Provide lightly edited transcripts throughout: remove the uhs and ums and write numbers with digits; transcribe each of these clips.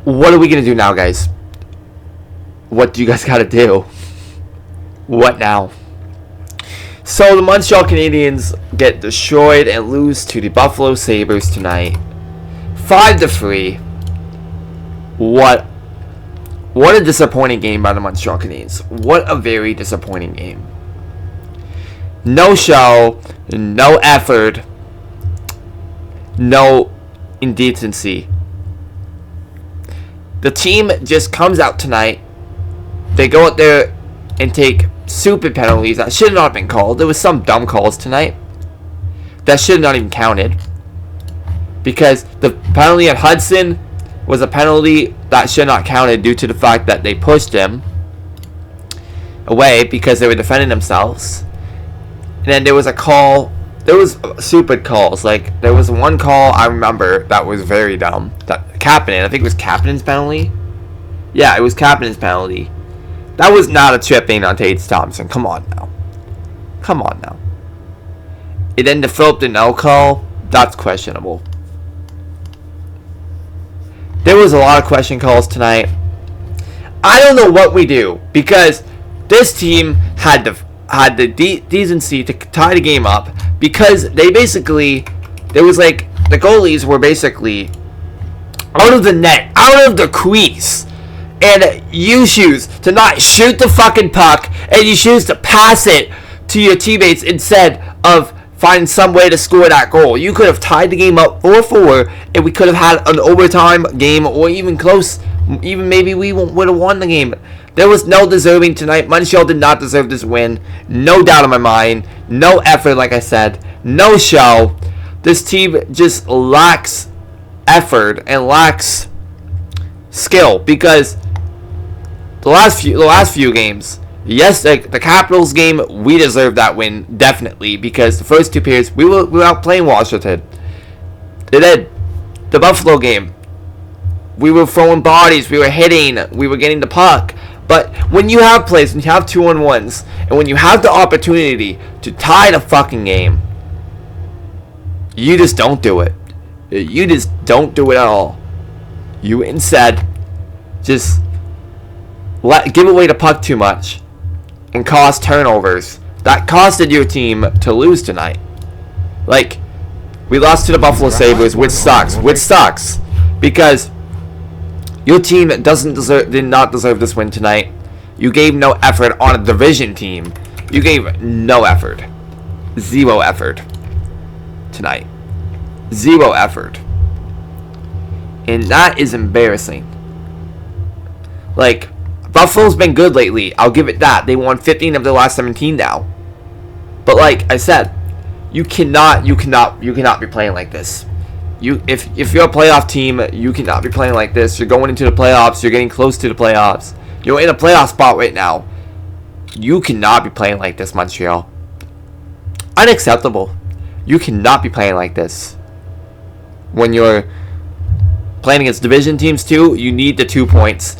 What are we going to do now, guys? What do you guys got to do? What now? So the Montreal Canadiens get destroyed and lose to the Buffalo Sabres tonight. 5-3. What a disappointing game by the Montreal Canadiens. What a very disappointing game. No show, no effort, no indecency. The team just comes out tonight. They go out there and take stupid penalties that should not have been called. There was some dumb calls tonight that should not even counted, because the penalty at Hudson was a penalty that should not counted due to the fact that they pushed him away because they were defending themselves. And then there was a call. There was stupid calls. Like, there was one call I remember that was very dumb. That Kapanen, I think it was Kapanen's penalty. Yeah, it was Kapanen's penalty. That was not a tripping on Tate Thompson. Come on now. Come on now. And then the Philip Deneau call, that's questionable. There was a lot of question calls tonight. I don't know what we do, because this team had the decency to tie the game up, because there was like, the goalies were basically out of the net, out of the crease. And you choose to not shoot the fucking puck, and you choose to pass it to your teammates instead of finding some way to score that goal. You could have tied the game up 4-4, and we could have had an overtime game, or even close. Even maybe we would have won the game. There was no deserving tonight. Montreal did not deserve this win. No doubt in my mind. No effort, like I said. No show. This team just lacks effort and lacks skill, because the last few games, yes, the Capitals game, we deserved that win, definitely, because the first two periods, we were outplaying Washington. And then, the Buffalo game, we were throwing bodies, we were hitting, we were getting the puck. But when you have plays, when you have 2-on-1s, and when you have the opportunity to tie the fucking game, you just don't do it. You just don't do it at all. You instead just give away the puck too much and cause turnovers. That costed your team to lose tonight. Like, we lost to the Buffalo Sabres, which sucks, because your team did not deserve this win tonight. You gave no effort on a division team. You gave no effort. Zero effort tonight. Zero effort. And that is embarrassing. Like, Buffalo's been good lately. I'll give it that. They won 15 of their last 17 now. But like I said, you cannot be playing like this. If you're a playoff team, you cannot be playing like this. You're going into the playoffs. You're getting close to the playoffs. You're in a playoff spot right now. You cannot be playing like this, Montreal. Unacceptable. You cannot be playing like this. When you're playing against division teams too, you need the 2 points.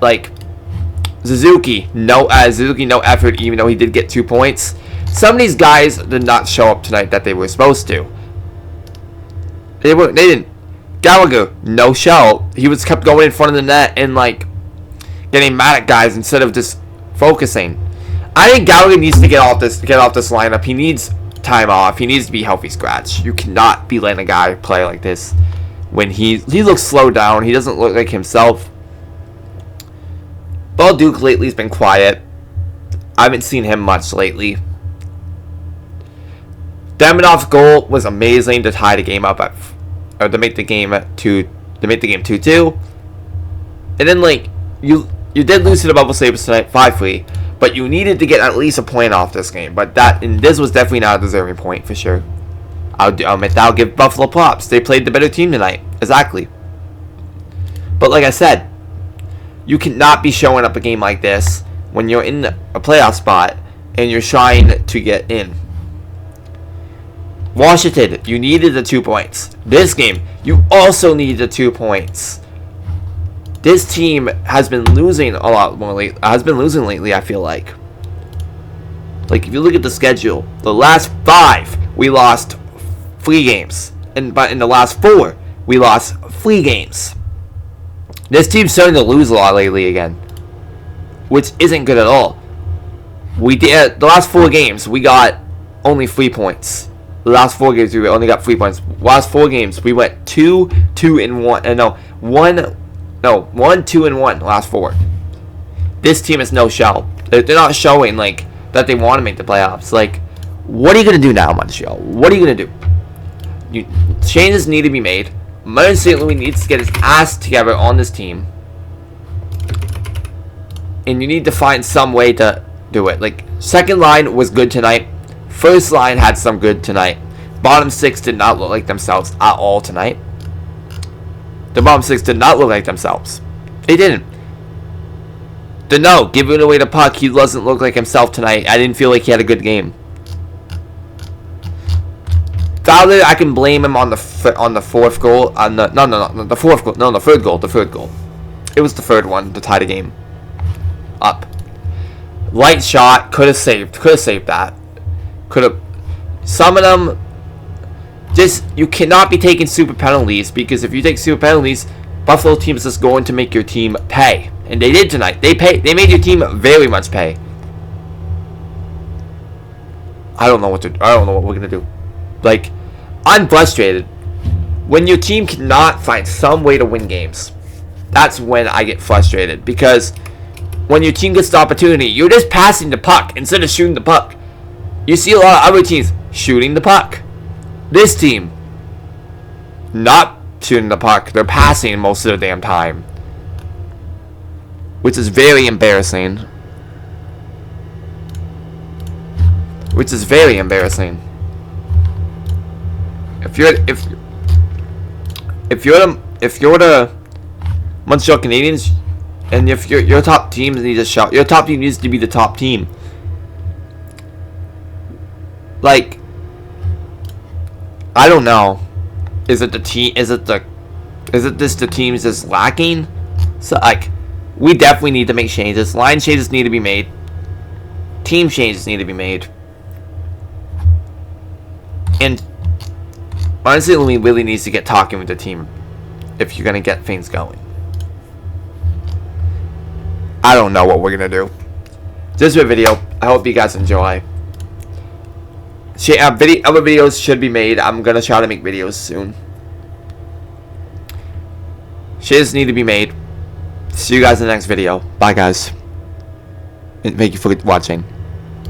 Like Suzuki, no effort, even though he did get 2 points. Some of these guys did not show up tonight that they were supposed to. They didn't. Gallagher, no show. He was kept going in front of the net and like getting mad at guys instead of just focusing. I think Gallagher needs to get off this lineup. He needs time off. He needs to be healthy scratch. You cannot be letting a guy play like this when he looks slowed down. He doesn't look like himself. Ball Duke lately has been quiet. I haven't seen him much lately. Damonov's goal was amazing to tie the game up or to make the game 2-2. And then like you did lose to the Buffalo Sabres tonight 5-3, but you needed to get at least a point off this game. But this was definitely not a deserving point for sure. I'll admit that. I'll give Buffalo props. They played the better team tonight. Exactly. But like I said, you cannot be showing up a game like this when you're in a playoff spot and you're trying to get in. Washington, you needed the 2 points. This game, you also needed the 2 points. This team has been losing a lot more lately. I feel like. Like, if you look at the schedule, the last 5, we lost 3 games. But in the last 4, we lost 3 games. This team's starting to lose a lot lately again, which isn't good at all. We did the last 4 games. We got only 3 points. The last 4 games we only got 3 points. Last 4 games we went 2-2-1. 1-2-1. Last 4. This team is no show. They're not showing like that they want to make the playoffs. Like, what are you gonna do now, Montreal? What are you gonna do? Changes need to be made. Martin St. Louis needs to get his ass together on this team, and you need to find some way to do it. Like, second line was good tonight. First line had some good tonight. Bottom 6 did not look like themselves at all tonight. The bottom 6 did not look like themselves. They didn't. Deneau giving away the puck. He doesn't look like himself tonight. I didn't feel like he had a good game. Fowler, I can blame him on the 4th goal. The 4th goal. No, the 3rd goal. The 3rd goal. It was the 3rd one to tie the game up. Light shot. Could have saved that. Could have. Some of them. Just, you cannot be taking super penalties, because if you take super penalties, Buffalo team is just going to make your team pay, and they did tonight. They made your team very much pay. I don't know what we're gonna do. Like, I'm frustrated when your team cannot find some way to win games. That's when I get frustrated, because when your team gets the opportunity, you're just passing the puck instead of shooting the puck. You see a lot of other teams shooting the puck. This team, not shooting the puck. They're passing most of the damn time, which is very embarrassing. If you're the Montreal Canadiens, and if your top team needs to shout, your top team needs to be the top team. Like, I don't know. Is it the team? Is it just the teams that's lacking? So, like, we definitely need to make changes. Line changes need to be made. Team changes need to be made. And honestly, Louis really needs to get talking with the team if you're gonna get things going. I don't know what we're gonna do. This is a video. I hope you guys enjoy. Other videos should be made. I'm gonna try to make videos soon. Changes need to be made. See you guys in the next video. Bye, guys. And thank you for watching.